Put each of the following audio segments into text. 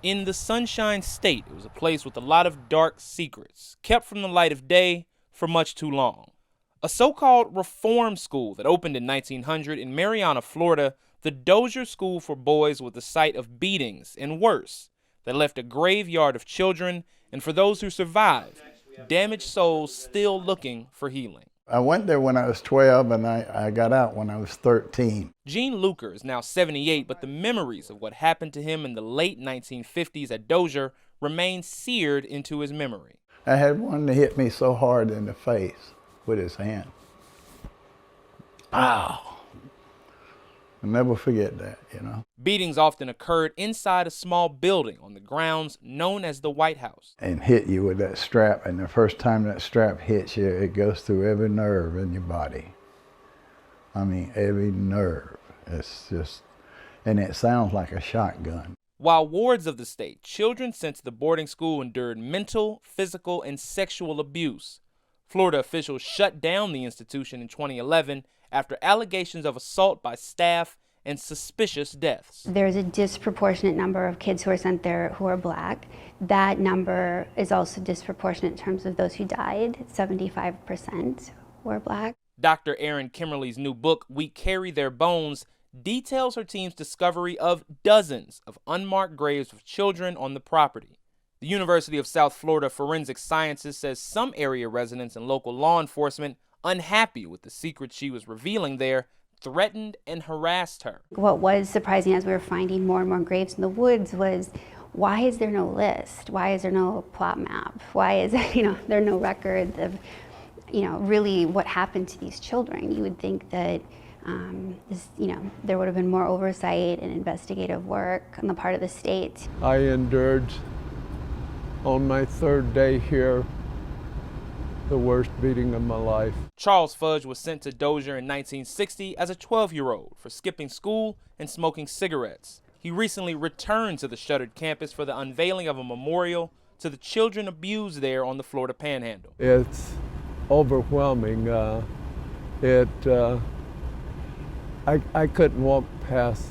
In the Sunshine State, it was a place with a lot of dark secrets, kept from the light of day for much too long. A so-called reform school that opened in 1900 in Marianna, Florida, the Dozier School for boys was the site of beatings and worse, that left a graveyard of children, and for those who survived, damaged souls still looking for healing. I went there when I was 12 and I got out when I was 13. Gene Luker is now 78, but the memories of what happened to him in the late 1950s at Dozier remain seared into his memory. I had one that hit me so hard in the face with his hand. Pow! I'll never forget that, you know. Beatings often occurred inside a small building on the grounds known as the White House. And hit you with that strap, and the first time that strap hits you, it goes through every nerve in your body. I mean, every nerve. It's just, and it sounds like a shotgun. While wards of the state, children sent to the boarding school endured mental, physical, and sexual abuse. Florida officials shut down the institution in 2011 after allegations of assault by staff and suspicious deaths. There's a disproportionate number of kids who are sent there who are black. That number is also disproportionate in terms of those who died. 75% were black. Dr. Aaron Kimberly's new book, We Carry Their Bones, details her team's discovery of dozens of unmarked graves of children on the property. The University of South Florida Forensic Sciences says some area residents and local law enforcement, unhappy with the secrets she was revealing there, threatened and harassed her. What was surprising as we were finding more and more graves in the woods was, why is there no list? Why is there no plot map? Why is there no records of, really what happened to these children? You would think that there would have been more oversight and investigative work on the part of the state. I endured, on my third day here, the worst beating of my life. Charles Fudge was sent to Dozier in 1960 as a 12-year-old for skipping school and smoking cigarettes. He recently returned to the shuttered campus for the unveiling of a memorial to the children abused there on the Florida Panhandle. It's overwhelming. I couldn't walk past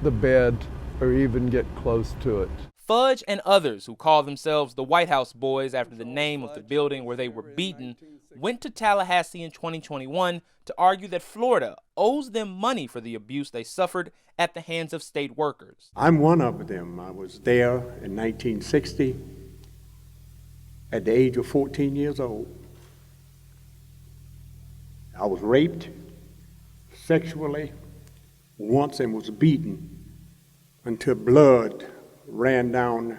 the bed or even get close to it. Fudge and others who call themselves the White House Boys after the name of the building where they were beaten went to Tallahassee in 2021 to argue that Florida owes them money for the abuse they suffered at the hands of state workers. I'm one of them. I was there in 1960 at the age of 14 years old. I was raped sexually once and was beaten until blood ran down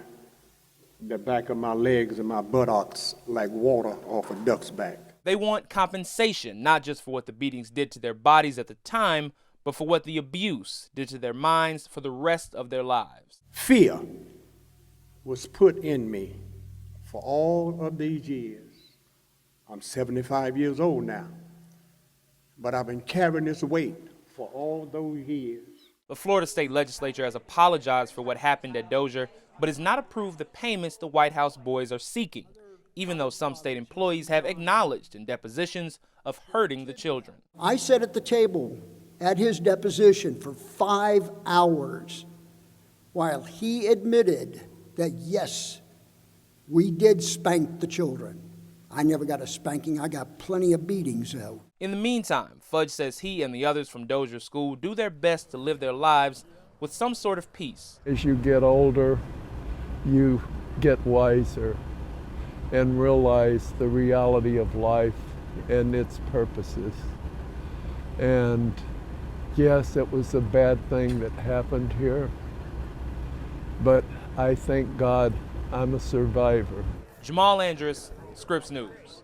the back of my legs and my buttocks like water off a duck's back. They want compensation, not just for what the beatings did to their bodies at the time, but for what the abuse did to their minds for the rest of their lives. Fear was put in me for all of these years. I'm 75 years old now, but I've been carrying this weight for all those years. The Florida State Legislature has apologized for what happened at Dozier, but has not approved the payments the White House Boys are seeking, even though some state employees have acknowledged in depositions of hurting the children. I sat at the table at his deposition for 5 hours while he admitted that, yes, we did spank the children. I never got a spanking. I got plenty of beatings, though. In the meantime, Fudge says he and the others from Dozier School do their best to live their lives with some sort of peace. As you get older, you get wiser and realize the reality of life and its purposes. And yes, it was a bad thing that happened here, but I thank God I'm a survivor. Jamal Andrus, Scripps News.